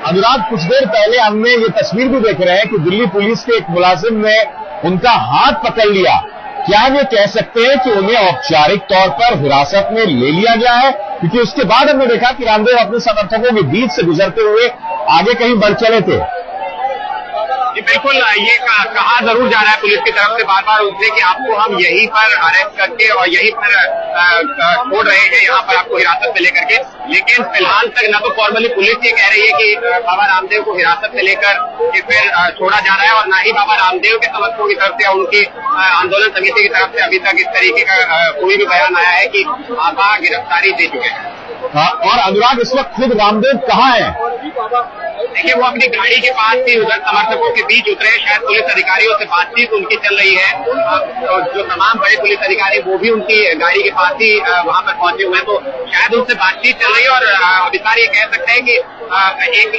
अनुराग, कुछ देर पहले हमने ये तस्वीर भी देख रहे हैं कि दिल्ली पुलिस के एक मुलाजिम ने उनका हाथ पकड़ लिया। क्या वे कह सकते हैं कि उन्हें औपचारिक तौर पर हिरासत में ले लिया गया है? क्योंकि उसके बाद हमने देखा कि रामदेव अपने समर्थकों के बीच से गुजरते हुए आगे कहीं बढ़ चले थे। बिल्कुल, ये कहा जरूर जा रहा है पुलिस की तरफ से बार बार उनसे कि आपको हम यहीं पर अरेस्ट करके और यहीं पर छोड़ रहे हैं, यहाँ पर आपको हिरासत में लेकर के। लेकिन फिलहाल तक न तो फॉर्मली पुलिस ये कह रही है कि बाबा रामदेव को हिरासत में लेकर के फिर छोड़ा जा रहा है, और न ही बाबा रामदेव के समर्थकों की तरफ से या उनकी आंदोलन समिति की तरफ से अभी तक इस तरीके का कोई भी बयान आया है कि बाबा गिरफ्तारी दे चुके हैं। और अनुराग, इस वक्त खुद रामदेव कहाँ है? देखिए, वो अपनी गाड़ी के पास ही उधर समर्थकों के बीच उतरे। शायद पुलिस अधिकारियों से बातचीत उनकी चल रही है, तो जो तमाम बड़े पुलिस अधिकारी वो भी उनकी गाड़ी के पास ही वहां पर पहुंचे हुए हैं, तो शायद उनसे बातचीत चल रही है। और अभिसार ये कह सकते हैं कि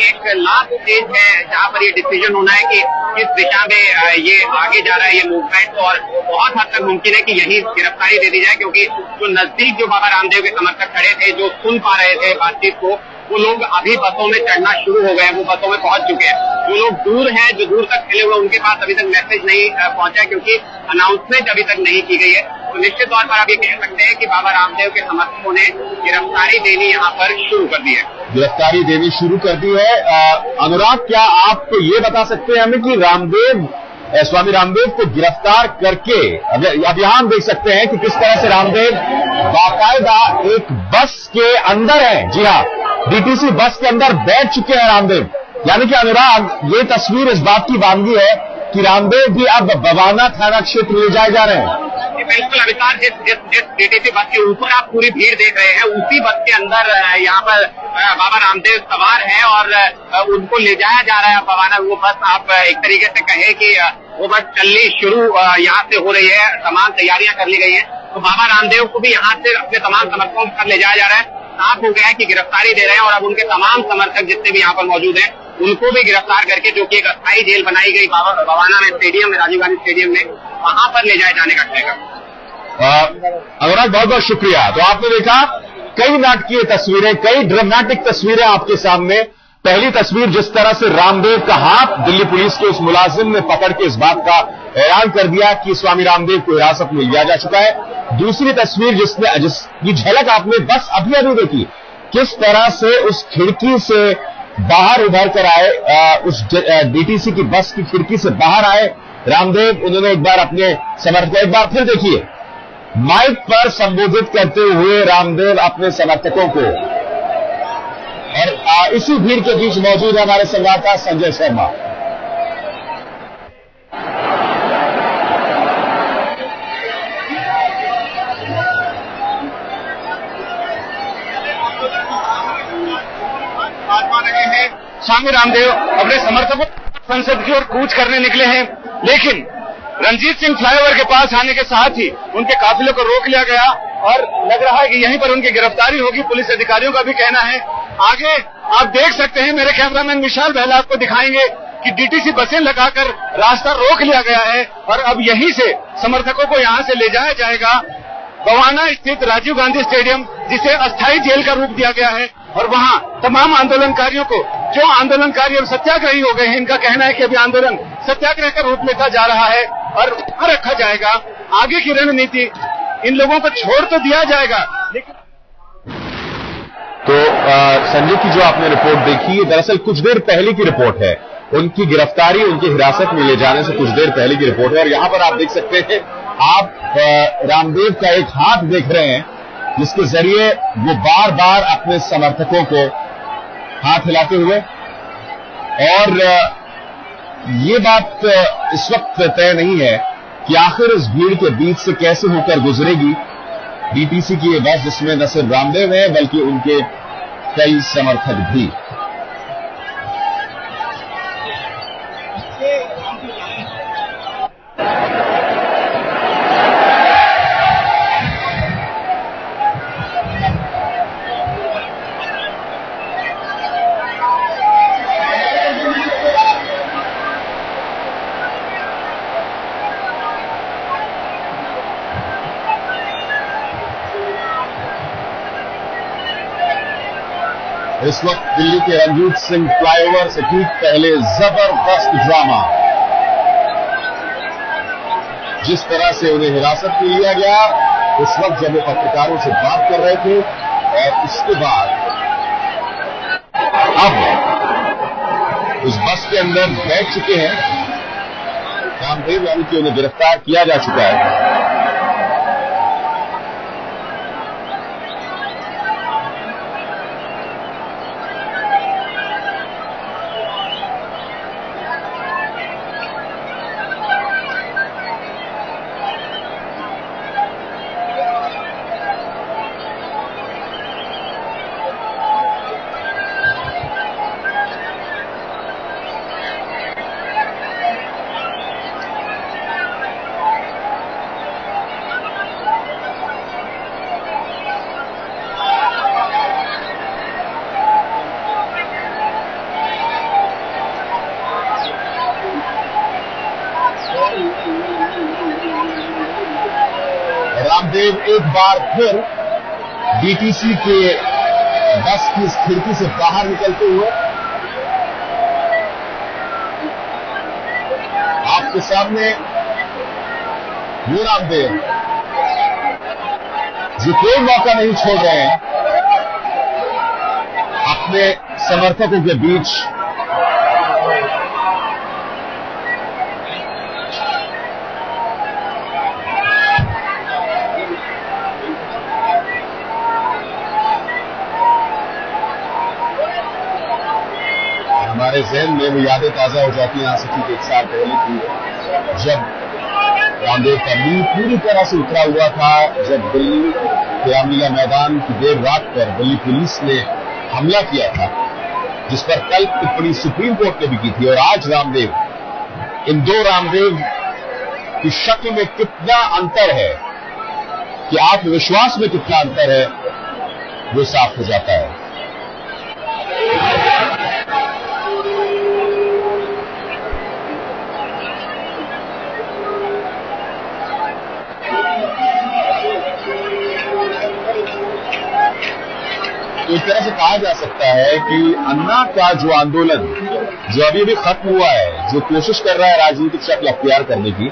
एक लास्ट स्टेज है जहां पर ये डिसीजन होना है कि किस दिशा में ये आगे जा रहा है ये मूवमेंट, और बहुत हद तक मुमकिन है कि यही गिरफ्तारी दे दी जाए, क्योंकि जो नजदीक जो बाबा रामदेव के समर्थक खड़े थे, जो सुन पा रहे थे बातचीत को, वो लोग अभी बसों में चढ़ना शुरू हो गए, वो बसों में पहुंच चुके हैं। जो लोग दूर हैं, जो दूर तक खड़े हुए, उनके पास अभी तक मैसेज नहीं पहुंचा, क्योंकि अनाउंसमेंट अभी तक नहीं की गई है। तो निश्चित तौर पर आप ये कह सकते हैं कि बाबा रामदेव के समर्थकों ने गिरफ्तारी देनी यहाँ पर शुरू कर दी है। गिरफ्तारी देनी शुरू कर दी है। अनुराग, क्या आप ये बता सकते हैं हमें कि स्वामी रामदेव को गिरफ्तार करके, अब यहां हम देख सकते हैं कि किस तरह से रामदेव बाकायदा एक बस के अंदर है। जी हाँ, डीटीसी बस के अंदर बैठ चुके हैं रामदेव। यानी कि अनुराग, ये तस्वीर इस बात की बानगी है कि रामदेव भी अब बवाना थाना क्षेत्र ले जाए जा रहे हैं। बिल्कुल अभिसार, जिस डीटीसी बस के ऊपर आप पूरी भीड़ देख रहे हैं, उसी बस के अंदर यहाँ पर बाबा रामदेव सवार हैं और उनको ले जाया जा रहा है बवाना। वो बस आप एक तरीके से कहे कि वो बस चलनी शुरू यहाँ से हो रही है, तमाम तैयारियां कर ली गई हैं। तो बाबा रामदेव को भी यहाँ से अपने तमाम समर्थकों को ले जाया जा रहा है। साफ हो गया है कि गिरफ्तारी दे रहे हैं, और अब उनके तमाम समर्थक जितने भी यहाँ पर मौजूद हैं, उनको भी गिरफ्तार करके, जो कि एक अस्थायी जेल बनाई गई बवाना में स्टेडियम में, राजीव गांधी स्टेडियम में, वहां पर ले जाए जाने का ठेका। अनुराग, बहुत बहुत शुक्रिया। तो आपने देखा कई नाटकीय तस्वीरें, कई ड्रामेटिक तस्वीरें आपके सामने। पहली तस्वीर, जिस तरह से रामदेव का हाथ दिल्ली पुलिस के उस मुलाजिम ने पकड़ के इस बात का ऐलान कर दिया कि स्वामी रामदेव को हिरासत में लिया जा चुका है। दूसरी तस्वीर जिसकी झलक आपने बस अभी देखी, किस तरह से उस खिड़की से बाहर उभर कर आए, उस डीटीसी की बस की खिड़की से बाहर आए रामदेव। उन्होंने एक बार अपने समर्थकों, एक बार फिर देखिए, माइक पर संबोधित करते हुए रामदेव अपने समर्थकों को, और इसी भीड़ के बीच मौजूद है हमारे संवाददाता संजय शर्मा। स्वामी रामदेव अपने समर्थकों संसद की ओर कूच करने निकले हैं, लेकिन रणजीत सिंह फ्लाईओवर के पास आने के साथ ही उनके काफिले को रोक लिया गया, और लग रहा है कि यहीं पर उनकी गिरफ्तारी होगी। पुलिस अधिकारियों का भी कहना है। आगे आप देख सकते हैं, मेरे कैमरामैन विशाल बहला आपको दिखाएंगे कि डीटीसी बसें लगाकर रास्ता रोक लिया गया है, और अब यहीं से समर्थकों को यहां से ले जाया जाएगा बवाना स्थित राजीव गांधी स्टेडियम, जिसे अस्थायी जेल का रूप दिया गया है। और वहां तमाम आंदोलनकारियों को, जो आंदोलनकारी और सत्याग्रही हो गए हैं, इनका कहना है कि अभी आंदोलन सत्याग्रह का रूप लेता जा रहा है, और वहां रखा जाएगा आगे की रणनीति। इन लोगों को छोड़ तो दिया जाएगा, लेकिन तो संजय की जो आपने रिपोर्ट देखी, दरअसल कुछ देर पहले की रिपोर्ट है। उनकी गिरफ्तारी, उनकी हिरासत में ले जाने से कुछ देर पहले की रिपोर्ट है। और यहां पर आप देख सकते हैं, आप रामदेव का एक हाथ देख रहे हैं, जिसके जरिए वो बार बार अपने समर्थकों को हाथ हिलाते हुए, और ये बात इस वक्त तय नहीं है कि आखिर इस भीड़ के बीच से कैसे होकर गुजरेगी डीटीसी की ये बस, जिसमें न सिर्फ रामदेव है बल्कि उनके कई समर्थक भी। इस वक्त दिल्ली के रंजीत सिंह फ्लाईओवर से ठीक पहले जबरदस्त ड्रामा, जिस तरह से उन्हें हिरासत में लिया गया उस वक्त जब वो पत्रकारों से बात कर रहे थे, और उसके बाद अब उस बस के अंदर बैठ चुके हैं रामदेव, यानी कि उन्हें गिरफ्तार किया जा चुका है। रामदेव एक बार फिर डीटीसी के बस की खिड़की से बाहर निकलते हुए आपके सामने वो रामदेव जो कोई मौका नहीं छोड़ रहे हैं अपने समर्थकों के बीच हमारे जहन में वो यादें ताजा हो जाती हैं यहाँ से ठीक 1 साल पहले की, जब रामदेव का दिल पूरी तरह से उतरा हुआ था, जब दिल्ली के रामलीला मैदान की देर रात पर दिल्ली पुलिस ने हमला किया था, जिस पर कल टिप्पणी सुप्रीम कोर्ट ने भी की थी। और आज रामदेव, इन दो रामदेव की शक्ल में कितना अंतर है, कि आत्मविश्वास में कितना अंतर है, वो साफ हो जाता है। तो इस तरह से कहा जा सकता है कि अन्ना का जो आंदोलन जो अभी भी खत्म हुआ है, जो कोशिश कर रहा है राजनीतिक शक्ल अख्तियार करने की,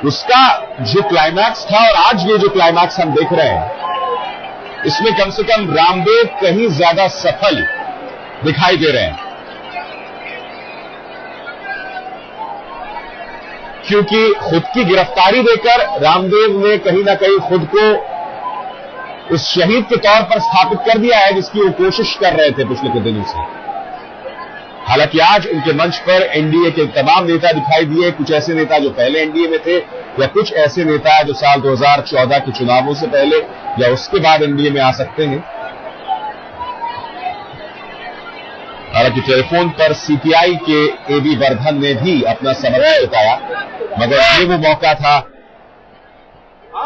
उसका जो क्लाइमैक्स था और आज ये जो क्लाइमैक्स हम देख रहे हैं, इसमें कम से कम रामदेव कहीं ज्यादा सफल दिखाई दे रहे हैं, क्योंकि खुद की गिरफ्तारी देकर रामदेव ने कहीं ना कहीं खुद को उस शहीद के तौर पर स्थापित कर दिया है जिसकी वो कोशिश कर रहे थे पिछले कुछ दिनों से। हालांकि आज उनके मंच पर एनडीए के तमाम नेता दिखाई दिए, कुछ ऐसे नेता जो पहले एनडीए में थे, या कुछ ऐसे नेता जो साल 2014 के चुनावों से पहले या उसके बाद एनडीए में आ सकते हैं। हालांकि टेलीफोन पर सीपीआई के एबी वर्धन ने भी अपना समर्थन जताया, मगर ये वो मौका था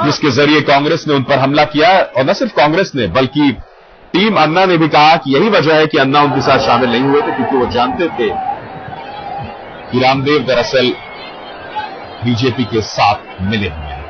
जिसके जरिए कांग्रेस ने उन पर हमला किया, और न सिर्फ कांग्रेस ने बल्कि टीम अन्ना ने भी कहा कि यही वजह है कि अन्ना उनके साथ शामिल नहीं हुए थे, क्योंकि वो जानते थे कि रामदेव दरअसल बीजेपी के साथ मिले हुए हैं।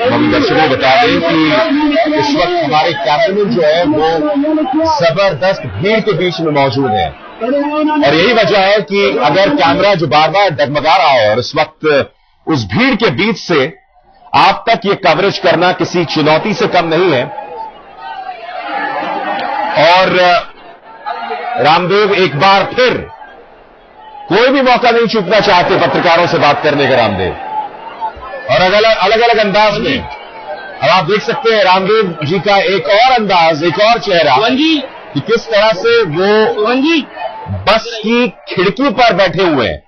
हम दर्शकों बता दें कि इस वक्त हमारे कैमरामैन जो है वो जबरदस्त भीड़ के बीच में मौजूद है, और यही वजह है कि अगर कैमरा जो बार बार डगमगा रहा है और इस वक्त उस भीड़ के बीच से आप तक ये कवरेज करना किसी चुनौती से कम नहीं है। और रामदेव एक बार फिर कोई भी मौका नहीं चूकना चाहते पत्रकारों से बात करने का रामदेव, और अलग अलग अंदाज में। अब आप देख सकते हैं रामदेव जी का एक और अंदाज, एक और चेहरा, कि किस तरह से वो बस की खिड़की पर बैठे हुए हैं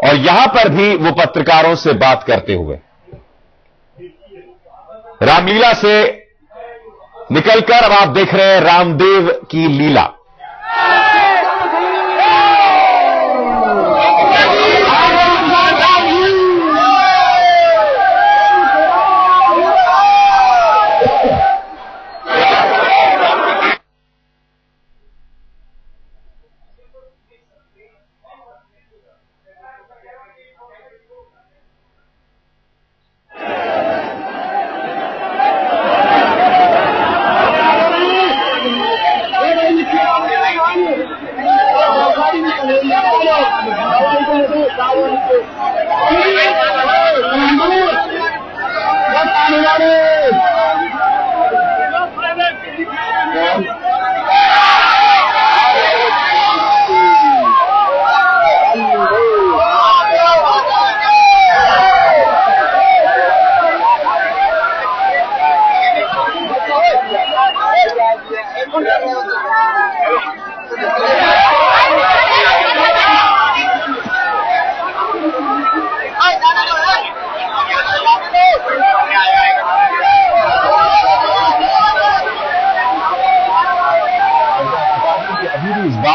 और यहां पर भी वो पत्रकारों से बात करते हुए। रामलीला से निकलकर अब आप देख रहे हैं रामदेव की लीला।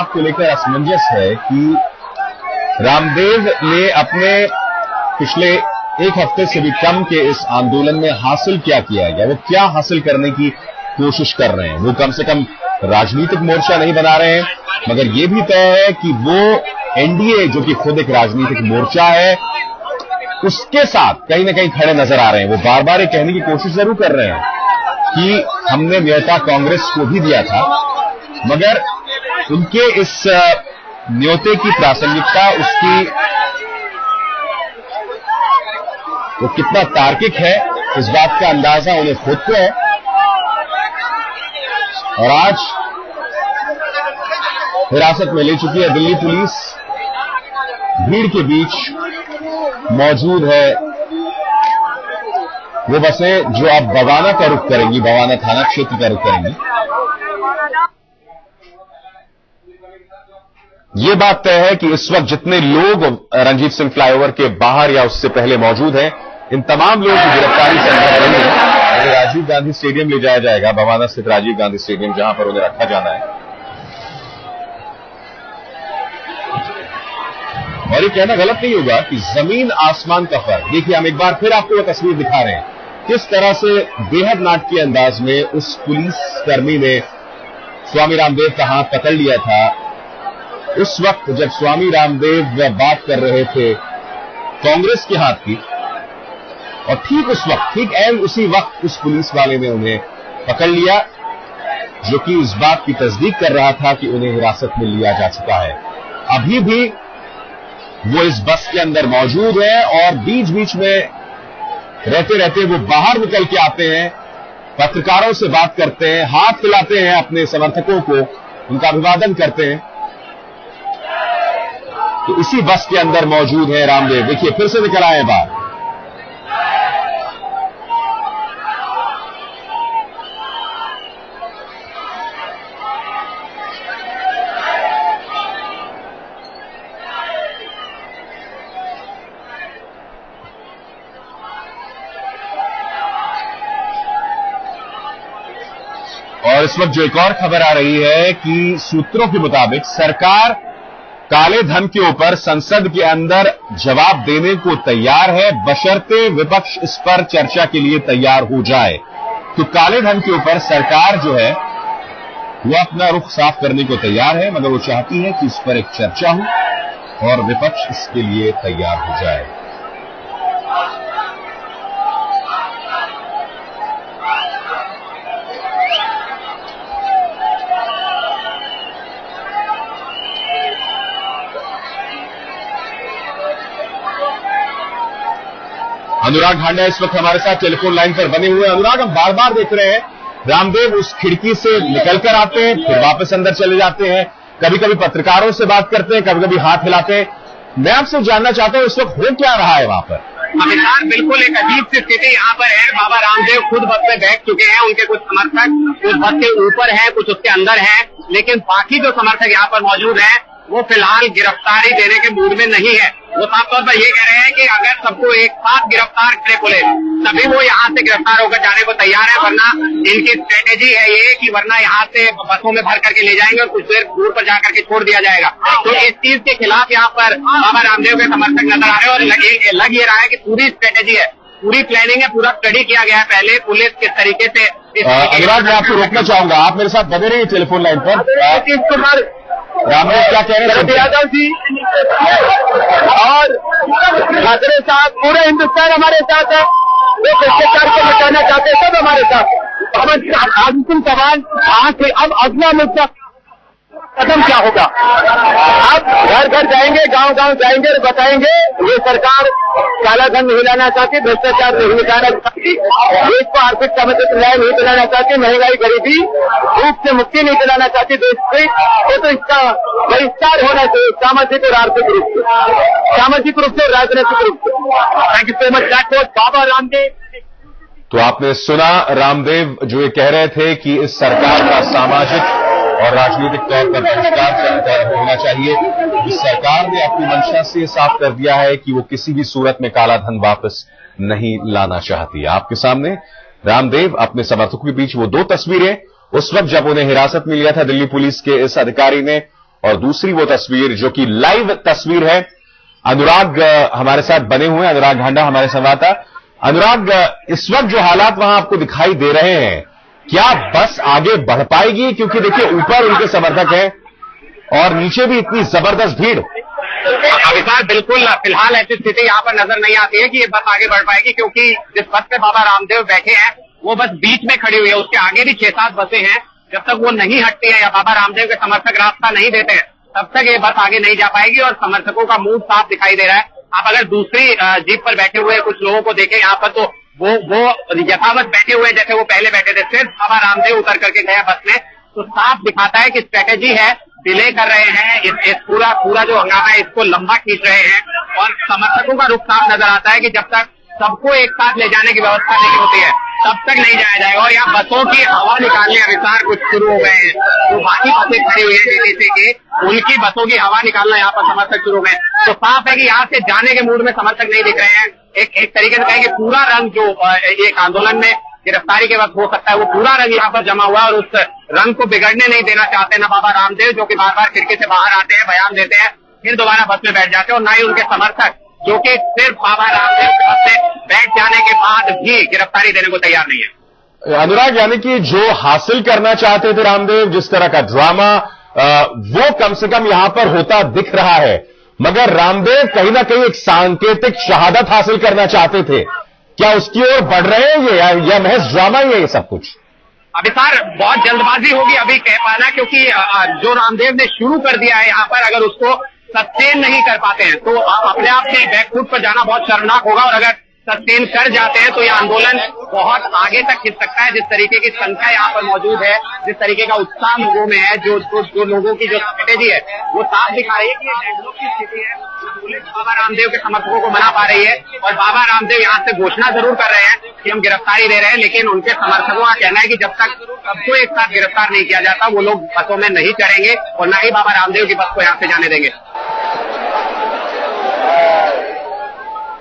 बात को लेकर असमंजस है कि रामदेव ने अपने पिछले एक हफ्ते से भी कम के इस आंदोलन में हासिल क्या किया गया, वो क्या हासिल करने की कोशिश कर रहे हैं। वो कम से कम राजनीतिक मोर्चा नहीं बना रहे हैं, मगर ये भी तय है कि वो एनडीए जो कि खुद एक राजनीतिक मोर्चा है उसके साथ कहीं ना कहीं खड़े नजर आ रहे हैं। वो बार बार ये कहने की कोशिश जरूर कर रहे हैं कि हमने न्योता कांग्रेस को भी दिया था, मगर उनके इस न्योते की प्रासंगिकता, उसकी वो कितना तार्किक है, इस बात का अंदाजा उन्हें खुद को है। और आज हिरासत में ले चुकी है दिल्ली पुलिस, भीड़ के बीच मौजूद है वो बसें जो अब बवाना का रुख करेंगी, बवाना थाना क्षेत्र का रुख करेंगी। ये बात तय है कि इस वक्त जितने लोग रणजीत सिंह फ्लाईओवर के बाहर या उससे पहले मौजूद हैं, इन तमाम लोगों की गिरफ्तारी संभव नहीं है। उन्हें राजीव गांधी स्टेडियम ले जाया जाएगा, बवाना स्थित राजीव गांधी स्टेडियम, जहां पर उन्हें रखा जाना है। और ये कहना गलत नहीं होगा कि जमीन आसमान का फर्क। देखिए, हम एक बार फिर आपको वो तस्वीर दिखा रहे हैं, किस तरह से बेहद नाटकीय अंदाज में उस पुलिसकर्मी ने स्वामी रामदेव का हाथ पकड़ लिया था। उस वक्त जब स्वामी रामदेव बात कर रहे थे कांग्रेस के हाथ की, और ठीक उस वक्त, ठीक ऐन उसी वक्त उस पुलिस वाले ने उन्हें पकड़ लिया, जो कि इस बात की तस्दीक कर रहा था कि उन्हें हिरासत में लिया जा चुका है। अभी भी वो इस बस के अंदर मौजूद है और बीच बीच में रहते रहते वो बाहर निकल के आते हैं, पत्रकारों से बात करते हैं, हाथ हिलाते हैं अपने समर्थकों को, उनका अभिवादन करते हैं। तो इसी बस के अंदर मौजूद है रामदेव। देखिए, फिर से निकल आए बाहर। और इस वक्त जो एक और खबर आ रही है कि सूत्रों के मुताबिक सरकार काले धन के ऊपर संसद के अंदर जवाब देने को तैयार है, बशर्ते विपक्ष इस पर चर्चा के लिए तैयार हो जाए। तो काले धन के ऊपर सरकार जो है वो अपना रुख साफ करने को तैयार है, मगर वो चाहती है कि इस पर एक चर्चा हो और विपक्ष इसके लिए तैयार हो जाए। अनुराग हांडा इस वक्त हमारे साथ टेलीफोन लाइन पर बने हुए हैं। अनुराग, हम बार बार देख रहे हैं रामदेव उस खिड़की से निकलकर आते हैं, फिर वापस अंदर चले जाते हैं, कभी कभी पत्रकारों से बात करते हैं, कभी कभी हाथ हिलाते हैं। मैं आपसे जानना चाहता हूं इस वक्त हो क्या रहा है वहां पर? अमिताभ, बिल्कुल एक अजीब सी स्थिति यहाँ पर है। बाबा रामदेव खुद बस में बैठ चुके हैं, उनके कुछ समर्थक कुछ बस के ऊपर हैं, कुछ उसके अंदर हैं, लेकिन बाकी जो समर्थक यहाँ पर मौजूद हैं वो फिलहाल गिरफ्तारी देने के मूड में नहीं है। वो साफ तौर पर ये कह रहे हैं कि अगर सबको एक साथ गिरफ्तार करे पुलिस, तभी वो यहाँ से गिरफ्तार होकर जाने को तैयार है, वरना इनकी स्ट्रेटेजी है ये कि वरना यहाँ से बसों में भर करके ले जाएंगे और कुछ देर दूर पर जाकर के छोड़ दिया जाएगा। तो इस चीज के खिलाफ यहाँ पर बाबा रामदेव के समर्थक नजर आ रहे हैं और लग ये रहा है कि पूरी स्ट्रेटेजी है, पूरी प्लानिंग है, पूरा स्टडी किया गया है पहले पुलिस किस तरीके से। अनुराग, मैं आपको रोकना चाहूंगा, आप मेरे साथ बने रहिए टेलीफोन लाइन पर। रामदेव क्या कह रहे हैं? यादव जी और खतरे साहब, पूरे हिंदुस्तान हमारे साथ है। जो भ्रष्टाचार को बचाना चाहते हैं सब हमारे साथ। अंतिम सवाल आज से, अब अगला मुद्दा कदम क्या होगा? आप घर घर जाएंगे, गांव गांव जाएंगे और बताएंगे ये सरकार काला धन नहीं लाना चाहती, भ्रष्टाचार नहीं मिटाना चाहती, देश को आर्थिक सामाजिक न्याय नहीं दिलाना चाहती, महंगाई गरीबी भूख से मुक्ति नहीं दिलाना चाहती देश से, तो इसका बहिष्कार होना चाहिए सामाजिक और आर्थिक रूप से, सामाजिक रूप से और राजनीतिक रूप से। Thank you so much doctor Baba Ramdev. तो आपने सुना रामदेव जो ये कह रहे थे कि इस सरकार का सामाजिक और राजनीतिक तौर पर बहिष्कार होना चाहिए। इस सरकार ने अपनी मंशा से साफ कर दिया है कि वो किसी भी सूरत में काला धन वापस नहीं लाना चाहती। आपके सामने रामदेव अपने समर्थकों के बीच वो दो तस्वीरें, उस वक्त जब उन्हें हिरासत में लिया था दिल्ली पुलिस के इस अधिकारी ने, और दूसरी वो तस्वीर जो कि लाइव तस्वीर है। अनुराग हमारे साथ बने हुए हैं, अनुराग हांडा हमारे संवाददाता। अनुराग, इस वक्त जो हालात वहां आपको दिखाई दे रहे हैं, क्या बस आगे बढ़ पाएगी? क्योंकि देखिए ऊपर उनके समर्थक हैं और नीचे भी इतनी जबरदस्त भीड़। अभिषेक, बिल्कुल फिलहाल ऐसी स्थिति यहाँ पर नजर नहीं आती है कि ये बस आगे बढ़ पाएगी, क्योंकि जिस बस पे बाबा रामदेव बैठे हैं वो बस बीच में खड़ी हुई है। उसके आगे भी 6-7 बसें हैं। जब तक वो नहीं हटती है या बाबा रामदेव के समर्थक रास्ता नहीं देते हैं, तब तक ये बस आगे नहीं जा पाएगी। और समर्थकों का मूड साफ दिखाई दे रहा है। आप अगर दूसरी जीप पर बैठे हुए कुछ लोगों को देखें यहाँ पर, तो वो यथावत बैठे हुए जैसे वो पहले बैठे थे। सिर्फ बाबा रामदेव उतर करके गया बस में, तो साफ दिखाता है कि स्ट्रेटेजी है, डिले कर रहे हैं, इस पूरा जो हंगामा है इसको लंबा खींच रहे हैं। और समर्थकों का रुख साफ नजर आता है कि जब तक सबको एक साथ ले जाने की व्यवस्था नहीं होती है तब तक नहीं जाया जाएगा। और यहाँ बसों की हवा निकालने अनुसार कुछ शुरू हो गए हैं। तो बाकी बसें खड़ी हुई है डीटीसी की, उनकी बसों की हवा निकालना यहाँ पर समर्थक शुरू में। तो साफ है कि यहाँ से जाने के मूड में समर्थक नहीं दिख रहे हैं। एक तरीके से कहें कि पूरा रंग जो एक आंदोलन में गिरफ्तारी के वक्त हो सकता है, वो पूरा रंग यहाँ पर जमा हुआ और उस रंग को बिगड़ने नहीं देना चाहते ना बाबा रामदेव, जो कि बार बार खिड़की से बाहर आते हैं, बयान देते हैं, फिर दोबारा बस में बैठ जाते हैं, और ना ही उनके समर्थक, जो कि सिर्फ बाबा रामदेव के बस से बैठ जाने के बाद भी गिरफ्तारी देने को तैयार नहीं है। अनुराग, यानी कि जो हासिल करना चाहते थे रामदेव, जिस तरह का ड्रामा, वो कम से कम यहां पर होता दिख रहा है। मगर रामदेव कहीं ना कहीं एक सांकेतिक शहादत हासिल करना चाहते थे, क्या उसकी ओर बढ़ रहे हैं या महज ड्रामा ही है ये सब कुछ? अभी सर बहुत जल्दबाजी होगी अभी कह पाना, क्योंकि जो रामदेव ने शुरू कर दिया है यहाँ पर, अगर उसको सस्टेन नहीं कर पाते हैं तो अपने आप से बैकफुट पर जाना बहुत शर्मनाक होगा। और अगर सस्टेन कर जाते हैं तो यह आंदोलन बहुत आगे तक खिंच सकता है। जिस तरीके की संख्या यहाँ पर मौजूद है, जिस तरीके का उत्साह लोगों में है, जो लोगों की जो स्ट्रेटेजी है वो साफ दिखा रही है कि ये डेडलॉक की स्थिति है। पुलिस बाबा रामदेव के समर्थकों को मना पा रही है और बाबा रामदेव यहाँ से घोषणा जरूर कर रहे हैं कि हम गिरफ्तारी दे रहे हैं, लेकिन उनके समर्थकों का कहना है कि जब तक सबको एक साथ गिरफ्तार नहीं किया जाता वो लोग बसों में नहीं चढ़ेंगे और न ही बाबा रामदेव की बस को यहाँ से जाने देंगे।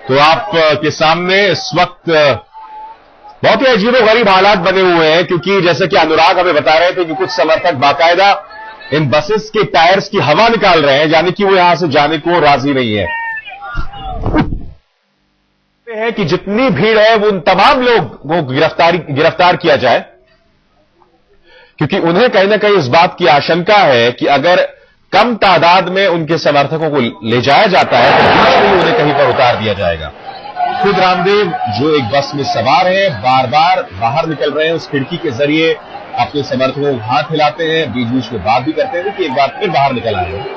तो आप के सामने इस वक्त बहुत ही अजीबोगरीब हालात बने हुए हैं, क्योंकि जैसे कि अनुराग हमें बता रहे थे कि कुछ समर्थक बाकायदा इन बसेस के टायर्स की हवा निकाल रहे हैं, यानी कि वो यहां से जाने को राजी नहीं है कि जितनी भीड़ है वो उन तमाम लोग को गिरफ्तार किया जाए, क्योंकि उन्हें कहीं ना कहीं इस बात की आशंका है कि अगर कम तादाद में उनके समर्थकों को ले जाया जाता है तो बीच में उन्हें कहीं पर उतार दिया जाएगा। खुद रामदेव जो एक बस में सवार है बार बार बाहर निकल रहे हैं, उस खिड़की के जरिए अपने समर्थकों को हाथ हिलाते हैं, बीच बीच में बात भी करते हैं कि एक बार फिर बाहर निकल आए हैं।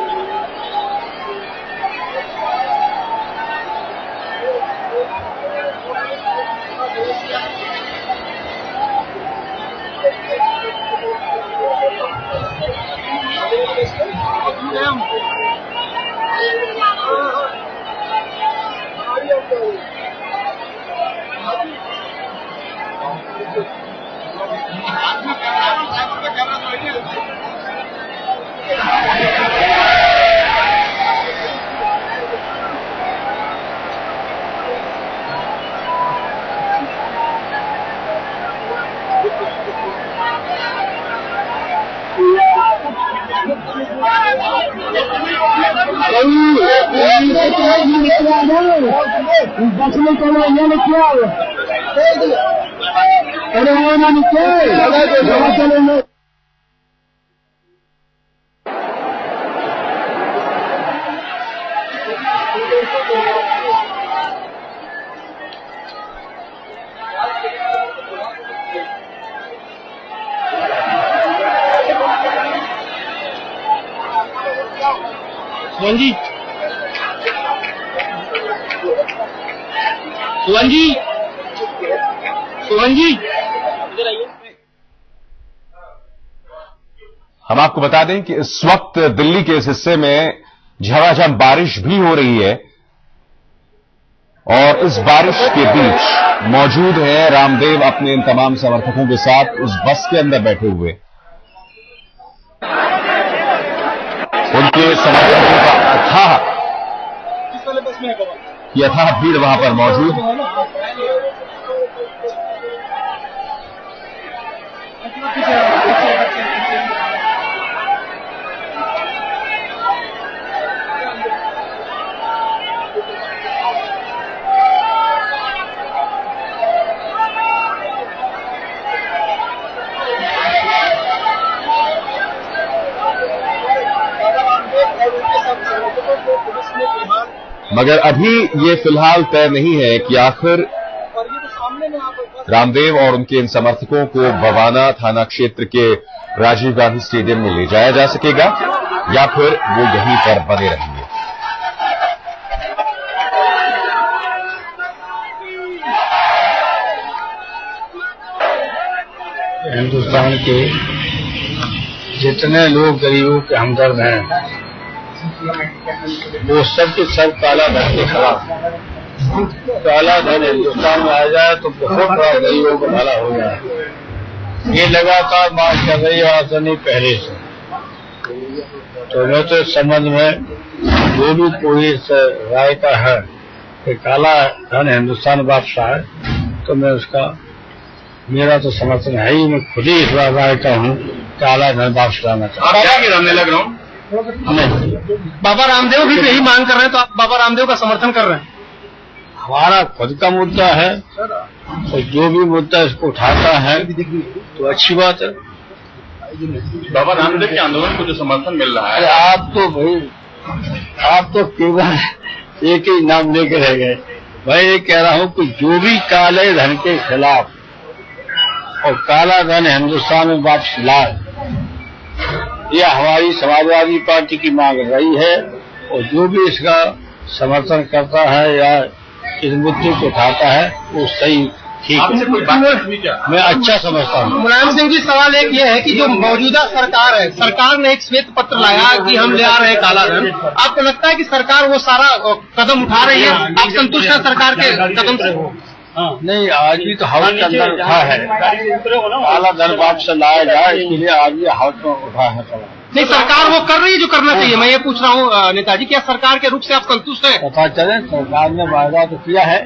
सुवन जी हम आपको बता दें कि इस वक्त दिल्ली के इस हिस्से में झमाझम बारिश भी हो रही है और इस बारिश के बीच मौजूद है रामदेव अपने इन तमाम समर्थकों के साथ उस बस के अंदर बैठे हुए। उनके समर्थकों का यथा भीड़ वहां पर मौजूद। मगर अभी ये फिलहाल तय नहीं है कि आखिर रामदेव और उनके इन समर्थकों को बवाना थाना क्षेत्र के राजीव गांधी स्टेडियम में ले जाया जा सकेगा या फिर वो यहीं पर बने रहेंगे। हिंदुस्तान के जितने लोग गरीबों के हमदर्द हैं वो सब के सब काला धन के खिलाफ। काला धन हिंदुस्तान में आ जाए तो बहुत बड़ा गरीबों का भला हो जाए। ये लगातार बात कर रही है आसनी पहले से। तो मैं तो इस संबंध में जो भी कोई राय का है कि काला धन हिंदुस्तान वापस आए तो मैं उसका मेरा तो समर्थन है ही। मैं खुद ही इस बार राय का हूँ काला धन वापस लाना चाहता हूँ। लग रहा हूँ नहीं, बाबा रामदेव भी यही मांग कर रहे हैं, तो आप बाबा रामदेव का समर्थन कर रहे हैं। हमारा खुद का मुद्दा है और जो भी मुद्दा इसको उठाता है तो अच्छी बात है। बाबा रामदेव के आंदोलन को जो समर्थन मिल रहा है, आप तो केवल एक ही नाम लेके रह गए। मैं ये कह रहा हूँ कि जो भी काले धन के खिलाफ और काला धन हिंदुस्तान में वापस लाए, यह हमारी समाजवादी पार्टी की मांग रही है। और जो भी इसका समर्थन करता है या इस मुद्दे को उठाता है वो सही ठीक है, मैं अच्छा समझता हूँ। मुलायम सिंह जी, सवाल एक ये है कि जो मौजूदा सरकार है, सरकार ने एक श्वेत पत्र लाया कि हम ले आ रहे हैं काला धन। आपको लगता है कि सरकार वो सारा कदम उठा रही है? आप संतुष्ट हैं सरकार के कदम से? नहीं, आज भी तो हाउस के अंदर उठा है काला धन वापस लाया जाए, इसके लिए आज भी हाउस में उठा है। नहीं, सरकार वो कर रही है जो करना चाहिए। मैं ये पूछ रहा हूँ नेताजी, क्या सरकार के रूप से आप संतुष्ट हैं? पता चले, सरकार ने वायदा तो किया है,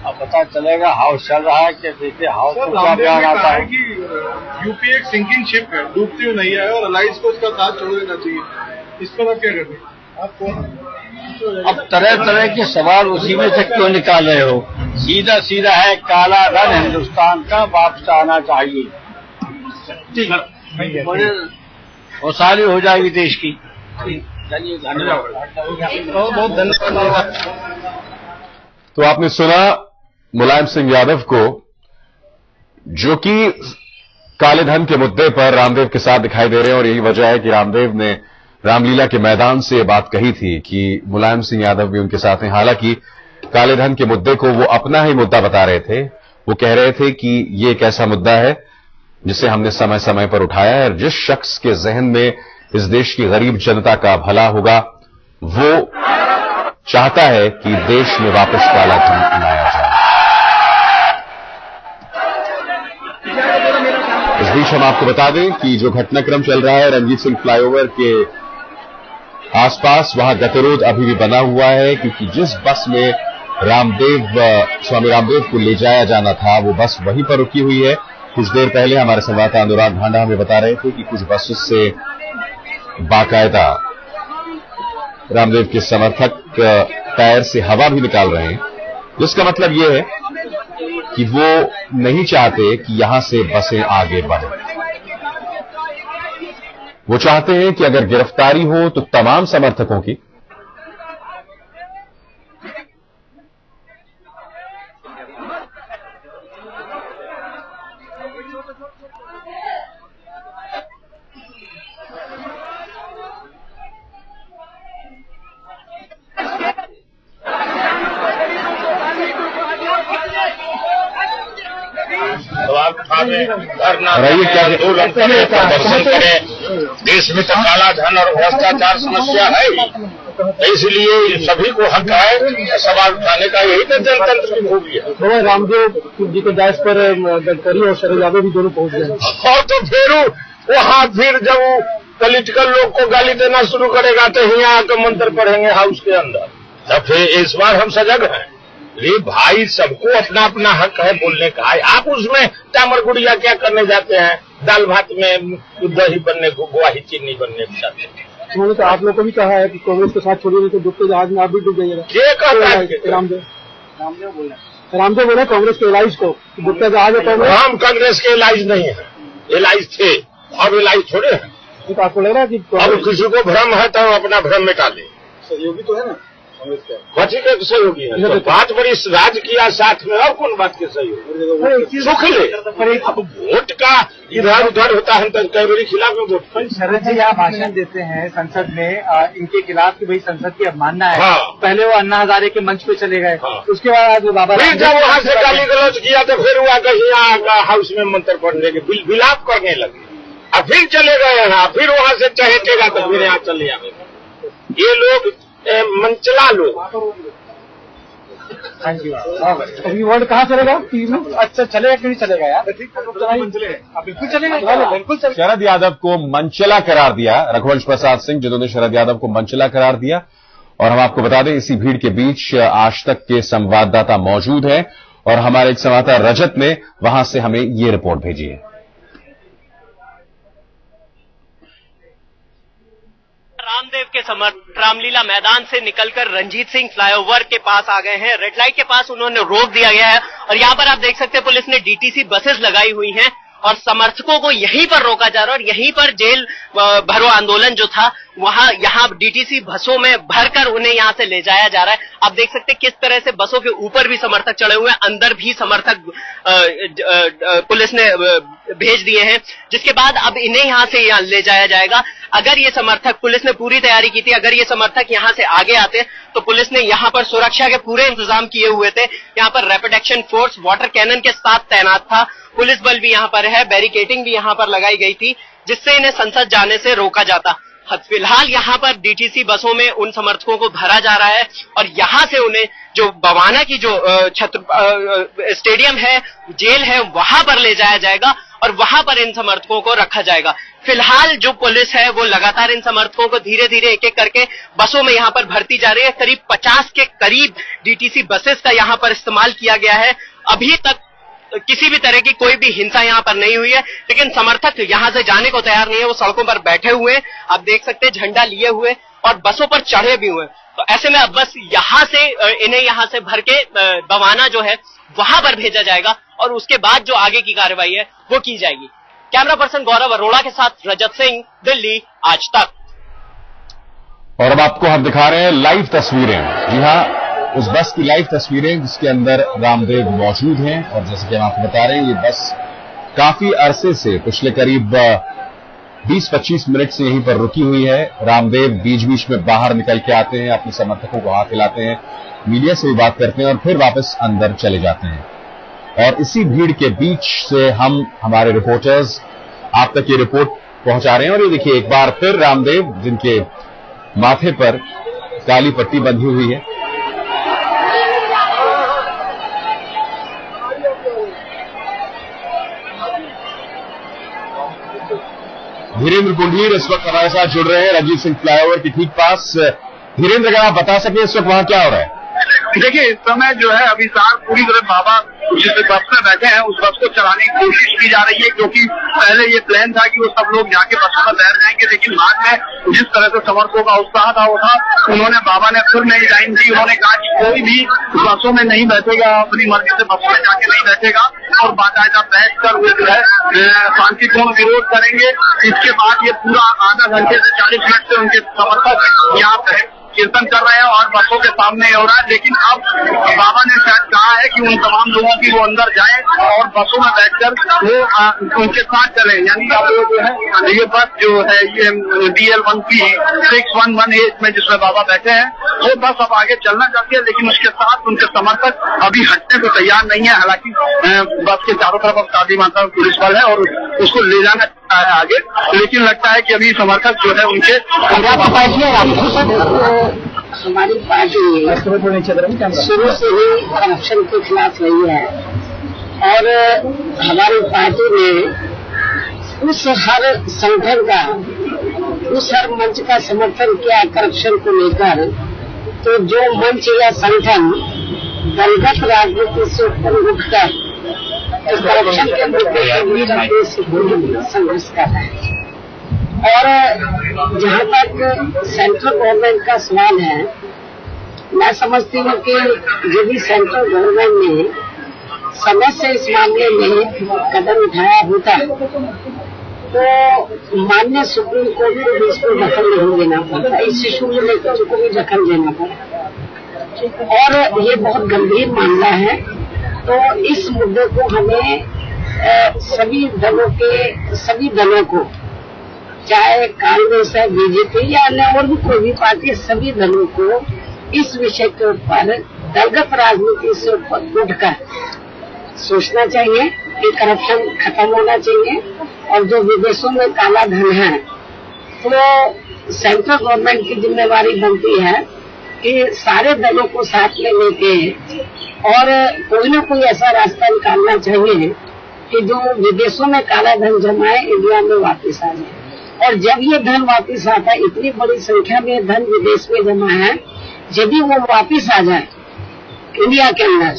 अब पता चलेगा हाउस चल रहा है कि देखिए हाउस को क्या बयान आता है। यूपी एक सिंकिंग शिप है, डूबती हुई नहीं है और अलाइंस को उसका साथ छोड़ देना चाहिए। इस पर आप क्या कहते हैं? अब तरह तरह के सवाल उसी में से क्यों निकाल रहे हो? सीधा सीधा है काला धन हिंदुस्तान का वापस आना चाहिए। खुशहाली हो जाएगी देश की। चलिए, धन्यवाद, बहुत धन्यवाद। तो आपने सुना मुलायम सिंह यादव को, जो कि काले धन के मुद्दे पर रामदेव के साथ दिखाई दे रहे हैं। और यही वजह है कि रामदेव ने रामलीला के मैदान से बात कही थी कि मुलायम सिंह यादव भी उनके साथ हैं। हालांकि काले धन के मुद्दे को वो अपना ही मुद्दा बता रहे थे। वो कह रहे थे कि ये एक ऐसा मुद्दा है जिसे हमने समय समय पर उठाया है और जिस शख्स के जहन में इस देश की गरीब जनता का भला होगा वो चाहता है कि देश में वापस काला धन लाया जाए। इस बीच हम आपको बता दें कि जो घटनाक्रम चल रहा है रंजीत सिंह फ्लाईओवर के आसपास, वहां गतिरोध अभी भी बना हुआ है, क्योंकि जिस बस में स्वामी रामदेव को ले जाया जाना था वो बस वहीं पर रुकी हुई है। कुछ देर पहले हमारे संवाददाता अनुराग भांडा हमें बता रहे थे कि कुछ बसों से बाकायदा रामदेव के समर्थक टायर से हवा भी निकाल रहे हैं, जिसका मतलब यह है कि वो नहीं चाहते कि यहां से बसें आगे बढ़ें। वो चाहते हैं कि अगर गिरफ्तारी हो तो तमाम समर्थकों की, रहिए क्या प्रदर्शन करें। देश में तो काला धन और भ्रष्टाचार समस्या है, इसलिए सभी को हक है सवाल उठाने का। यही तो जनतंत्र की खूबी है। रामदेव जी के दायस पर गडकरी और शरद यादव भी दोनों पहुंच गए। और तो फिर जब पॉलिटिकल लोग को गाली देना शुरू करेगा तो यहाँ आकर मंत्र पढ़ेंगे हाउस के अंदर। तब फिर इस बार हम सजग हैं। ये भाई, सबको अपना अपना हक है बोलने का। आप उसमें टामर गुड़िया क्या करने जाते हैं? दाल भात में दही बनने को, गुआही चीनी बनने को जाते हैं। उन्होंने तो आप लोगों को भी कहा है कि कांग्रेस के साथ छोड़िए तो डूबते जहाज में आप भी डूब जाइएगा। ये कहता है रामदेव बोला कांग्रेस के इलाज को डूबता जहाज है। हम कांग्रेस के इलाज नहीं है, इलाज थे, अब इलाज थोड़े हैं। तो आपको लग रहा है कि अब किसी को भ्रम है तो अपना भ्रम मिटा ले। सहयोगी तो है ना, पार्टी का सहयोगी है। तो बात बड़ी राज किया साथ में, और कौन बात के सहयोगी? सुख ले। अब वोट का इधर उधर होता है, तो कई बड़ी खिलाफ में वोट। शरद जी यहाँ भाषण देते हैं संसद में इनके खिलाफ कि भाई संसद की अवमानना है। हाँ। पहले वो अन्ना हजारे के मंच पे चले गए। हाँ। उसके बाद आज वो बाबा फिर जब वहां से गाली गलौज किया तो फिर वो आकर यहाँ हाउस में मंत्र पढ़ने के विलाप करने लगे। अब फिर चले गए यहाँ, फिर वहां से चहेटेगा तो फिर यहाँ चले आएगा। ये लोग मंचला लोग। अभी वर्ड कहाँ चलेगा? अच्छा चलेगा कि नहीं चलेगा यार? बिल्कुल चलेगा, बिल्कुल चलेगा। शरद यादव को मंचला करार दिया रघुवंश प्रसाद सिंह, जिन्होंने शरद यादव को मंचला करार दिया। और हम आपको बता दें, इसी भीड़ के बीच आज तक के संवाददाता मौजूद हैं और हमारे एक संवाददाता रजत ने वहां से हमें ये रिपोर्ट भेजी है। रामदेव के समर्थ रामलीला मैदान से निकलकर रंजीत सिंह फ्लाईओवर के पास आ गए हैं। रेड लाइट के पास उन्होंने रोक दिया गया है और यहाँ पर आप देख सकते हैं पुलिस ने डीटीसी बसेस लगाई हुई हैं और समर्थकों को यहीं पर रोका जा रहा है और यहीं पर जेल भरो आंदोलन जो था वहां यहाँ डीटीसी बसों में भरकर उन्हें यहाँ से ले जाया जा रहा है। आप देख सकते हैं किस तरह से बसों के ऊपर भी समर्थक चढ़े हुए हैं, अंदर भी समर्थक पुलिस ने भेज दिए हैं, जिसके बाद अब इन्हें यहाँ से ले जाया जाएगा। अगर ये समर्थक, पुलिस ने पूरी तैयारी की थी, अगर ये समर्थक यहाँ से आगे आते तो पुलिस ने यहाँ पर सुरक्षा के पूरे इंतजाम किए हुए थे। यहाँ पर rapid action force water cannon के साथ तैनात था, पुलिस बल भी यहाँ पर है, बैरिकेडिंग भी यहाँ पर लगाई गई थी जिससे इन्हें संसद जाने से रोका जाता। फिलहाल यहाँ पर डीटीसी बसों में उन समर्थकों को भरा जा रहा है और यहाँ से उन्हें जो बवाना की जो स्टेडियम है, जेल है, वहां पर ले जाया जाएगा और वहां पर इन समर्थकों को रखा जाएगा। फिलहाल जो पुलिस है वो लगातार इन समर्थकों को धीरे धीरे एक एक करके बसों में यहाँ पर भरती जा रही है। करीब 50 के करीब डीटीसी बसेस का यहाँ पर इस्तेमाल किया गया है। अभी तक किसी भी तरह की कोई भी हिंसा यहाँ पर नहीं हुई है, लेकिन समर्थक यहाँ से जाने को तैयार नहीं है, वो सड़कों पर बैठे हुए हैं। आप देख सकते हैं झंडा लिए हुए और बसों पर चढ़े भी हुए। तो ऐसे में अब बस यहाँ से इन्हें यहाँ से भर के बवाना जो है वहां पर भेजा जाएगा और उसके बाद जो आगे की कार्रवाई है वो की जाएगी। कैमरा पर्सन गौरव अरोड़ा के साथ रजत सिंह, दिल्ली, आज तक। और अब आपको हम दिखा रहे हैं लाइव तस्वीरें। जी हाँ, उस बस की लाइव तस्वीरें जिसके अंदर रामदेव मौजूद हैं। और जैसे कि हम आपको बता रहे हैं, ये बस काफी अरसे से, पिछले करीब 20-25 मिनट से यहीं पर रुकी हुई है। रामदेव बीच बीच में बाहर निकल के आते हैं, अपने समर्थकों को हाथ हिलाते हैं, मीडिया से भी बात करते हैं और फिर वापस अंदर चले जाते हैं। और इसी भीड़ के बीच से हम, हमारे रिपोर्टर्स आप तक ये रिपोर्ट पहुंचा रहे हैं। और ये देखिए, एक बार फिर रामदेव, जिनके माथे पर काली पट्टी बंधी हुई है, धीरेन्द्र कुंडीर इस वक्त हमारे साथ जुड़ रहे हैं रंजीत सिंह फ्लाईओवर के ठीक पास। धीरेन्द्र, अगर आप बता सकें इस वक्त वहां क्या हो रहा है? देखिए, इस समय जो है अभी सार पूरी तरह बाबा जिस बस में बैठे हैं उस बस को चलाने की कोशिश की जा रही है, क्योंकि पहले ये प्लान था कि वो सब लोग जाके बसों में बैठ जाएंगे, लेकिन बाद में जिस तरह से समर्थकों का उत्साह था वो था, उन्होंने बाबा ने फिर नई लाइन दी। उन्होंने कहा कि कोई भी बसों में नहीं बैठेगा, अपनी मर्जी से बसों में जाके नहीं बैठेगा और बाकायदा बैठकर वो जो है शांतिपूर्ण विरोध करेंगे। इसके बाद ये पूरा आधा घंटे से 40 मिनट से उनके समर्थक यहाँ कीर्तन कर रहे हैं और बसों के सामने हो रहा है। लेकिन अब बाबा ने शायद कहा है कि उन तमाम लोगों की वो अंदर जाए और बसों में बैठकर वो उनके साथ चले। यानी अब जो है ये बस जो है ये DL1P 6118 में जिसमें बाबा बैठे हैं वो बस अब आगे चलना चाहती है, लेकिन उसके साथ उनके समर्थक अभी हटने को तैयार नहीं है। हालांकि बस के चारों तरफ अब काफी मात्रा में पुलिस बल है और उसको ले जाना चाहता है आगे, लेकिन लगता है कि अभी समर्थक जो है उनके हमारी पार्टी शुरू से ही करप्शन के खिलाफ रही है और हमारी पार्टी ने उस हर संगठन का, उस हर मंच का समर्थन किया करप्शन को लेकर। तो जो मंच या संगठन दलगत राजनीति से ऊपर उठकर करप्शन के मुद्दे से संघर्ष कर रहे हैं। और जहाँ तक सेंट्रल गवर्नमेंट का सवाल है, मैं समझती हूँ कि यदि सेंट्रल गवर्नमेंट ने समय से इस मामले में कदम उठाया होता तो माननीय सुप्रीम कोर्ट को भी इसको दखल नहीं देना पड़ता, इस इशू को लेकर उनको भी दखल देना पड़ा। और ये बहुत गंभीर मामला है। तो इस मुद्दे को हमें सभी दलों को, चाहे कांग्रेस है, बीजेपी या अन्य और भी कोई भी पार्टी, सभी दलों को इस विषय के ऊपर दलगत राजनीति से ऊपर उठकर सोचना चाहिए कि करप्शन खत्म होना चाहिए। और जो विदेशों में काला धन है, तो सेंट्रल गवर्नमेंट की जिम्मेवारी बनती है कि सारे दलों को साथ में लेके और कोई ना कोई ऐसा रास्ता निकालना चाहिए कि जो विदेशों में काला धन जमा है, इंडिया में वापस आ जाए। और जब ये धन वापस आता है, इतनी बड़ी संख्या में धन विदेश में जमा है, यदि वो वापस आ जाए इंडिया के अंदर,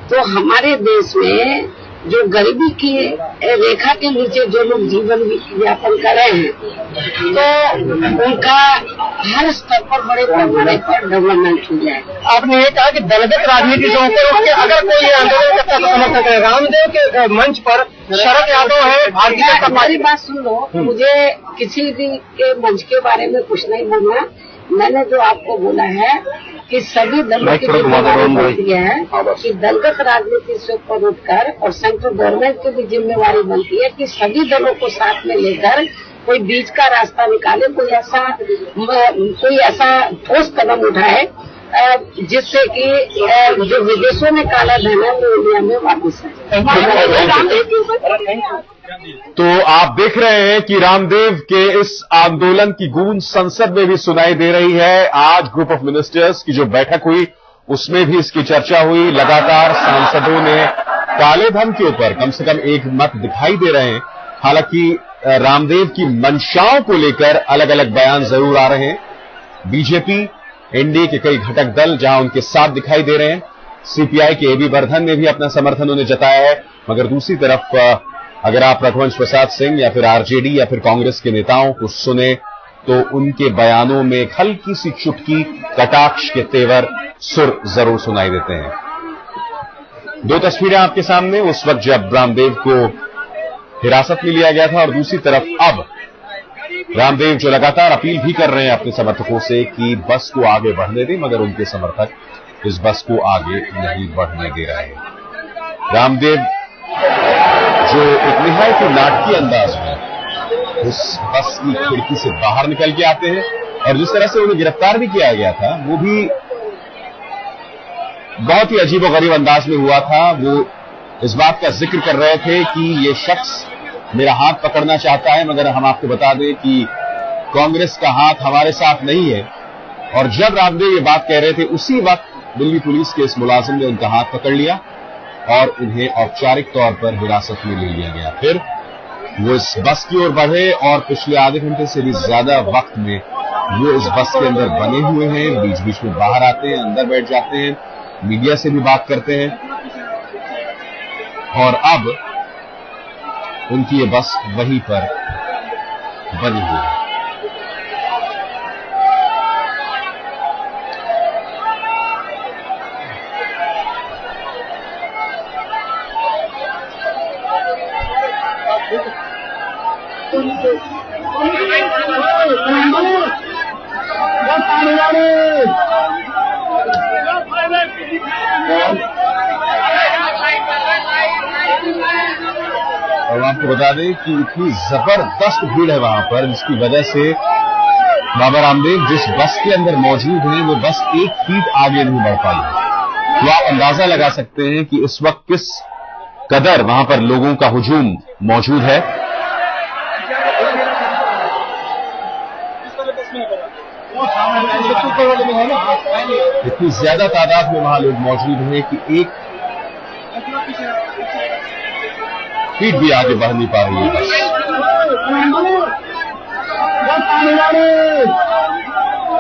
तो हमारे देश में जो गरीबी की रेखा के नीचे जो लोग जीवन यापन कर रहे हैं, तो उनका हर स्तर पर बड़े पैमाने पर डेवलपमेंट हो जाए। आपने ये कहा कि दलगत राजनीति से ऊपर उठ के अगर कोई आंदोलन करता तो समर्थन करेगा। रामदेव के मंच पर शरद यादव है, भारतीय जनता पार्टी। हमारी बात सुन लो, मुझे किसी भी के मंच के बारे में कुछ नहीं बोलना। मैंने जो आपको बोला है कि सभी दलों की जिम्मेवारी बनती है कि दलगत राजनीति से ऊपर उठकर, और सेंट्रल गवर्नमेंट की भी जिम्मेवारी बनती है कि सभी दलों को साथ में लेकर कोई बीच का रास्ता निकाले, कोई ऐसा ठोस कदम उठाए जिससे कि जो विदेशों में काला धन है वो इंडिया में वापस आए। तो आप देख रहे हैं कि रामदेव के इस आंदोलन की गूंज संसद में भी सुनाई दे रही है। आज ग्रुप ऑफ मिनिस्टर्स की जो बैठक हुई उसमें भी इसकी चर्चा हुई। लगातार सांसदों ने काले धन के ऊपर कम से कम एक मत दिखाई दे रहे हैं। हालांकि रामदेव की मंशाओं को लेकर अलग अलग बयान जरूर आ रहे हैं। बीजेपी, एनडीए के कई घटक दल जहां उनके साथ दिखाई दे रहे हैं। सीपीआई के एबी वर्धन ने भी अपना समर्थन उन्हें जताया है। मगर दूसरी तरफ अगर आप रघुवंश प्रसाद सिंह या फिर आरजेडी या फिर कांग्रेस के नेताओं को सुने तो उनके बयानों में एक हल्की सी चुटकी कटाक्ष के तेवर सुर जरूर सुनाई देते हैं। दो तस्वीरें आपके सामने, उस वक्त जब रामदेव को हिरासत में लिया गया था और दूसरी तरफ अब रामदेव जो लगातार अपील भी कर रहे हैं अपने समर्थकों से कि बस को आगे बढ़ने दें, मगर उनके समर्थक इस बस को आगे नहीं बढ़ने दे रहे हैं। रामदेव जो एक निहायत नाटकीय अंदाज में उस बस की खिड़की से बाहर निकल के आते हैं और जिस तरह से उन्हें गिरफ्तार भी किया गया था वो भी बहुत ही अजीबोगरीब अंदाज में हुआ था। वो इस बात का जिक्र कर रहे थे कि ये शख्स मेरा हाथ पकड़ना चाहता है, मगर हम आपको बता दें कि कांग्रेस का हाथ हमारे साथ नहीं है। और जब रामदेव ये बात कह रहे थे उसी वक्त दिल्ली पुलिस के इस मुलाजिम ने उनका हाथ पकड़ लिया और उन्हें औपचारिक तौर पर हिरासत में ले लिया गया। फिर वो इस बस की ओर बढ़े और पिछले आधे घंटे से भी ज्यादा वक्त में वो इस बस के अंदर बने हुए हैं। बीच बीच में बाहर आते हैं, अंदर बैठ जाते हैं, मीडिया से भी बात करते हैं और अब उनकी ये बस वहीं पर बनी हुई है। और आपको बता दें कि इतनी जबरदस्त भीड़ है वहां पर, जिसकी वजह से बाबा रामदेव जिस बस के अंदर मौजूद हैं वो बस 1 फीट आगे नहीं बढ़ पाई। तो आप अंदाजा लगा सकते हैं कि इस वक्त किस कदर वहां पर लोगों का हुजूम मौजूद है। इतनी ज्यादा तादाद में वहां लोग मौजूद हैं कि 1 फीट भी आगे बढ़ नहीं पा रही है बस।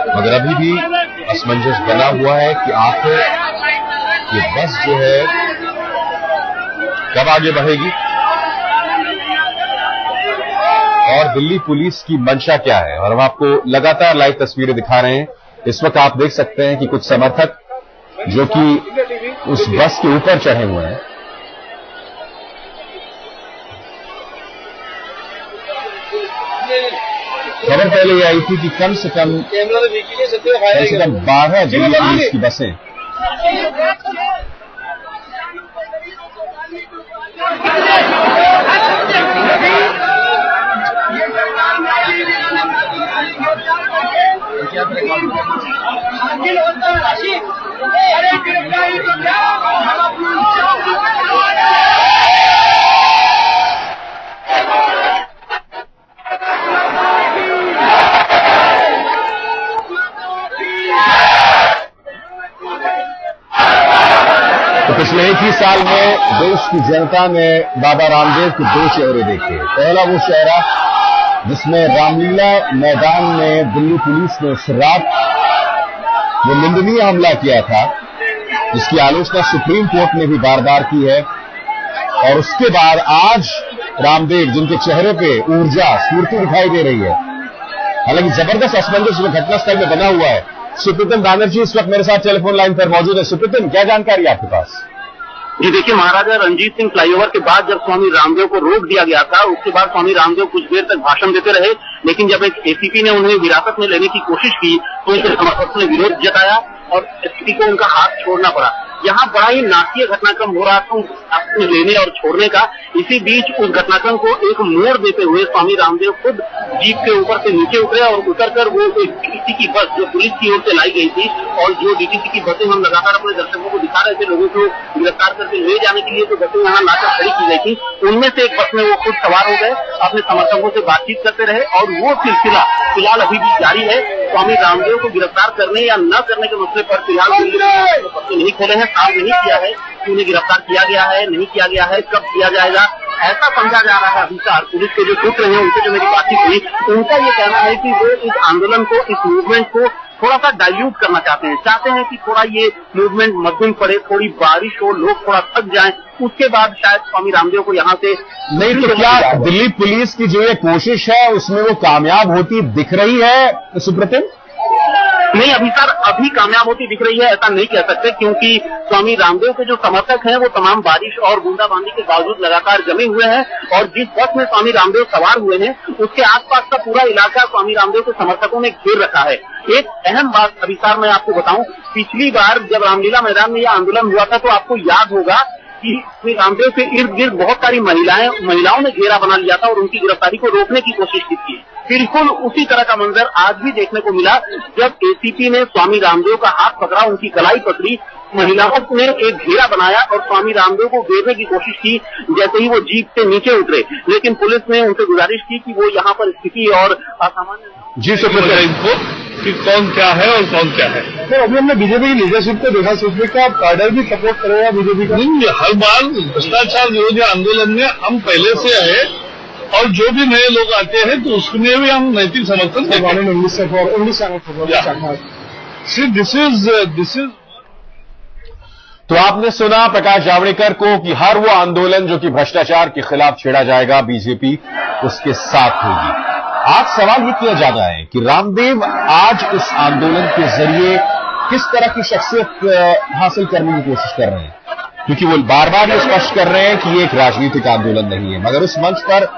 मगर अभी भी असमंजस बना हुआ है कि आखिर ये बस जो है कब आगे बढ़ेगी और दिल्ली पुलिस की मंशा क्या है। और हम आपको लगातार लाइव तस्वीरें दिखा रहे हैं। इस वक्त आप देख सकते हैं कि कुछ समर्थक जो कि उस बस के ऊपर चढ़े हुए हैं। खबर पहले ये आई थी कि कम से कम 12 दिल्ली पुलिस की बसें पिछले एक ही साल में देश की जनता ने बाबा रामदेव के दो चेहरे देखे। पहला वो चेहरा जिसमें रामलीला मैदान में दिल्ली पुलिस ने उस रात वो निंदनीय हमला किया था, जिसकी आलोचना सुप्रीम कोर्ट ने भी बार बार की है। और उसके बाद आज रामदेव जिनके चेहरे पे ऊर्जा स्फूर्ति दिखाई दे रही है, हालांकि जबरदस्त असमंजस घटनास्थल में बना हुआ है। सुप्रीतम बैनर्जी इस वक्त मेरे साथ टेलीफोन लाइन पर मौजूद है। सुप्रीतम, क्या जानकारी आपके पास? जी देखिए, महाराजा रणजीत सिंह फ्लाईओवर के बाद जब स्वामी रामदेव को रोक दिया गया था, उसके बाद स्वामी रामदेव कुछ देर तक भाषण देते रहे, लेकिन जब एक एसीपी ने उन्हें हिरासत में लेने की कोशिश की तो उनके समर्थकों ने विरोध जताया और एसीपी को उनका हाथ छोड़ना पड़ा। यहाँ बड़ा ही नाट्य घटनाक्रम हो रहा था अपने लेने और छोड़ने का। इसी बीच उस घटनाक्रम को एक मोड़ देते हुए स्वामी रामदेव खुद जीप के ऊपर से नीचे उतरे और उतरकर वो एक डीटीसी की बस जो पुलिस की ओर से लाई गई थी, और जो डीटीसी की बसें हम लगातार अपने दर्शकों को दिखा रहे थे, लोगों को गिरफ्तार करके ले जाने के लिए जो बसें यहाँ लाकर खड़ी की गई थी, उनमें से एक बस में वो खुद सवार हो गए, अपने समर्थकों से बातचीत करते रहे और वो सिलसिला फिलहाल अभी भी जारी है। स्वामी रामदेव को गिरफ्तार करने या न करने के मसले पर फिलहाल दिल्ली पुलिस ने पत्ते नहीं खोले हैं, साफ नहीं किया है कि उन्हें गिरफ्तार किया गया है, नहीं किया गया है, कब किया जाएगा, ऐसा समझा जा रहा है। अभिसार पुलिस के जो सूत्र हैं उनसे जो मेरी बातचीत हुई, उनका ये कहना है कि वो इस आंदोलन को, इस मूवमेंट को थोड़ा सा डाइल्यूट करना चाहते हैं कि थोड़ा ये मूवमेंट मध्यम पड़े, थोड़ी बारिश हो, लोग थोड़ा थक जाएं, उसके बाद शायद स्वामी रामदेव को यहाँ से नहीं। तो क्या दिल्ली पुलिस की जो ये कोशिश है उसमें वो कामयाब होती दिख रही है सुप्रीतम? नहीं अभिसार, अभी कामयाब होती दिख रही है ऐसा नहीं कह सकते, क्योंकि स्वामी रामदेव के जो समर्थक हैं वो तमाम बारिश और बूंदाबांदी के बावजूद लगातार जमे हुए हैं, और जिस बस में स्वामी रामदेव सवार हुए हैं उसके आसपास का पूरा इलाका स्वामी रामदेव के समर्थकों ने घेर रखा है। एक अहम बात अभिसार मैं आपको बताऊं, पिछली बार जब रामलीला मैदान में यह आंदोलन हुआ था तो आपको याद होगा कि स्वामी रामदेव के इर्द गिर्द बहुत सारी महिलाओं ने घेरा बना लिया था और उनकी गिरफ्तारी को रोकने की कोशिश की थी। बिल्कुल उसी तरह का मंजर आज भी देखने को मिला जब एसीपी ने स्वामी रामदेव का हाथ पकड़ा, उनकी कलाई पकड़ी, महिलाओं ने एक घेरा बनाया और स्वामी रामदेव को घेरने की कोशिश की जैसे ही वो जीप से नीचे उतरे, लेकिन पुलिस ने उनसे गुजारिश की कि वो यहाँ पर स्थिति और असामान्य जी सुप्रीतम इनको कि कौन क्या है और कौन क्या है। तो अभी हमने बीजेपी की लीडरशिप को देखा, सुप्रीम का कैडर भी सपोर्ट करेगा बीजेपी का। नहीं, हर बार भ्रष्टाचार विरोधी आंदोलन में हम पहले से आए और जो भी नए लोग आते हैं तो उसमें भी हम नैतिक समर्थन देते हैं। तो आपने सुना प्रकाश जावड़ेकर को कि हर वो आंदोलन जो कि भ्रष्टाचार के खिलाफ छेड़ा जाएगा बीजेपी उसके साथ होगी। आज सवाल ये किया जा रहा है कि रामदेव आज इस आंदोलन के जरिए किस तरह की शख्सियत हासिल करने की कोशिश कर रहे हैं, क्योंकि वो बार बार ये स्पष्ट कर रहे हैं कि ये एक राजनीतिक आंदोलन नहीं है, मगर उस मंच पर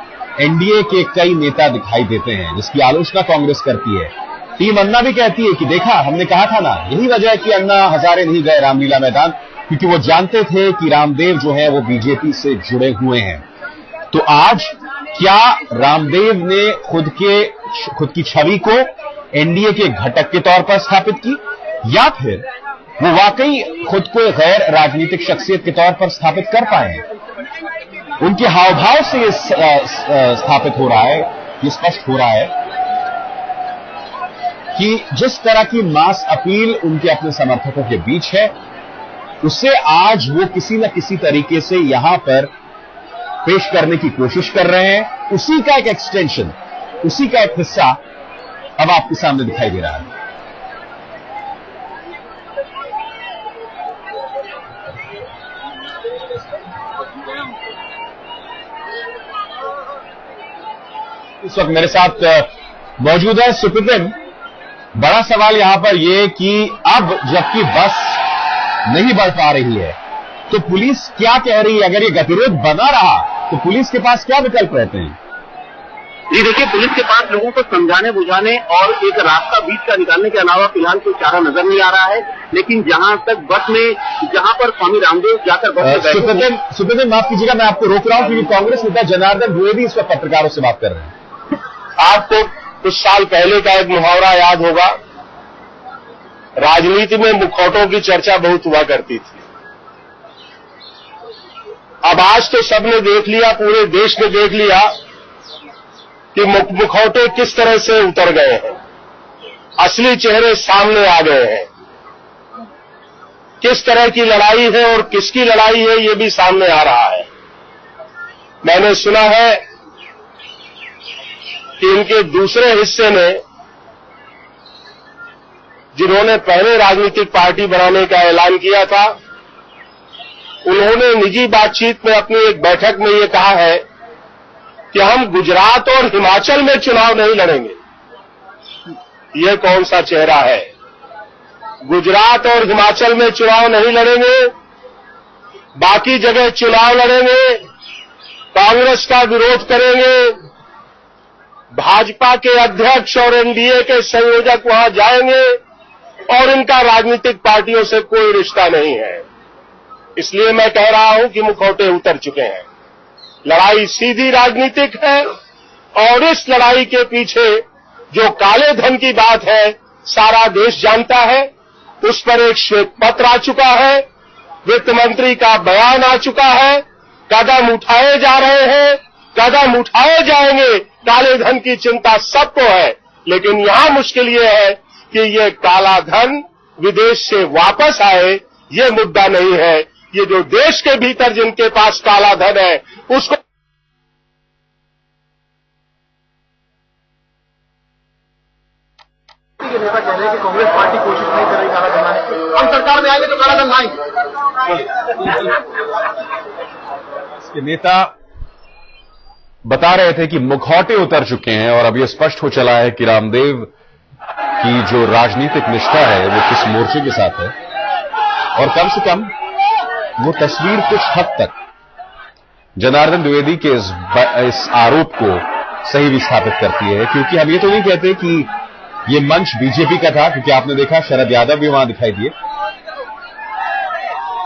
एनडीए के कई नेता दिखाई देते हैं जिसकी आलोचना कांग्रेस करती है। टीम अन्ना भी कहती है कि देखा हमने कहा था ना, यही वजह है कि अन्ना हजारे नहीं गए रामलीला मैदान, क्योंकि वो जानते थे कि रामदेव जो है वो बीजेपी से जुड़े हुए हैं। तो आज क्या रामदेव ने खुद की छवि को एनडीए के घटक के तौर पर स्थापित की, या फिर वो वाकई खुद को गैर राजनीतिक शख्सियत के तौर पर स्थापित कर पाए? उनके हाव भाव से ये स्थापित हो रहा है, ये स्पष्ट हो रहा है कि जिस तरह की मास अपील उनके अपने समर्थकों के बीच है, उसे आज वो किसी न किसी तरीके से यहां पर पेश करने की कोशिश कर रहे हैं। उसी का एक एक्सटेंशन, उसी का एक हिस्सा अब आपके सामने दिखाई दे रहा है। इस वक्त मेरे साथ मौजूद है सुप्रीतम। बड़ा सवाल यहां पर यह कि अब जबकि बस नहीं बढ़ पा रही है तो पुलिस क्या कह रही है? अगर ये गतिरोध बना रहा तो पुलिस के पास क्या विकल्प रहते हैं? जी देखिए, पुलिस के पास लोगों को समझाने बुझाने और एक रास्ता बीच का निकालने के अलावा फिलहाल कोई चारा नजर नहीं आ रहा है। लेकिन जहां तक बस में, जहां पर स्वामी रामदेव जाकर बस में सुप्रदीप, माफ कीजिएगा, मैं आपको रोक रहा हूं क्योंकि कांग्रेस नेता जनार्दन द्विवेदी इस वक्त पत्रकारों से बात कर रहे हैं। आपको कुछ साल पहले का एक मुहावरा याद होगा, राजनीति में मुखौटों की चर्चा बहुत हुआ करती थी। अब आज तो सबने देख लिया, पूरे देश ने देख लिया कि मुखौटे किस तरह से उतर गए हैं, असली चेहरे सामने आ गए हैं। किस तरह की लड़ाई है और किसकी लड़ाई है ये भी सामने आ रहा है। मैंने सुना है कि इनके दूसरे हिस्से में, जिन्होंने पहले राजनीतिक पार्टी बनाने का ऐलान किया था, उन्होंने निजी बातचीत में अपनी एक बैठक में ये कहा है कि हम गुजरात और हिमाचल में चुनाव नहीं लड़ेंगे। ये कौन सा चेहरा है? गुजरात और हिमाचल में चुनाव नहीं लड़ेंगे, बाकी जगह चुनाव लड़ेंगे, कांग्रेस का विरोध करेंगे, भाजपा के अध्यक्ष और एनडीए के संयोजक वहां जाएंगे और इनका राजनीतिक पार्टियों से कोई रिश्ता नहीं है। इसलिए मैं कह रहा हूं कि मुखौटे उतर चुके हैं। लड़ाई सीधी राजनीतिक है और इस लड़ाई के पीछे जो काले धन की बात है सारा देश जानता है। उस पर एक श्वेत पत्र आ चुका है, वित्त मंत्री का बयान आ चुका है, कदम उठाए जा रहे हैं, कदम उठाए जाएंगे। काले धन की चिंता सबको है, लेकिन यहां मुश्किल ये है कि ये काला धन विदेश से वापस आए, ये मुद्दा नहीं है। ये जो देश के भीतर जिनके पास काला धन है उसको नेता कह रहे हैं कि कांग्रेस पार्टी कोशिश नहीं कर रही काला धन लाने, हम सरकार में आएंगे तो काला धन लाएंगे। इसके नेता बता रहे थे कि मुखौटे उतर चुके हैं और अब यह स्पष्ट हो चला है कि रामदेव की जो राजनीतिक निष्ठा है वो किस मोर्चे के साथ है, और कम से कम वो तस्वीर कुछ हद तक जनार्दन द्विवेदी के इस आरोप को सही विस्थापित करती है। क्योंकि हम ये तो नहीं कहते कि ये मंच बीजेपी का था, क्योंकि आपने देखा शरद यादव भी वहां दिखाई दिए,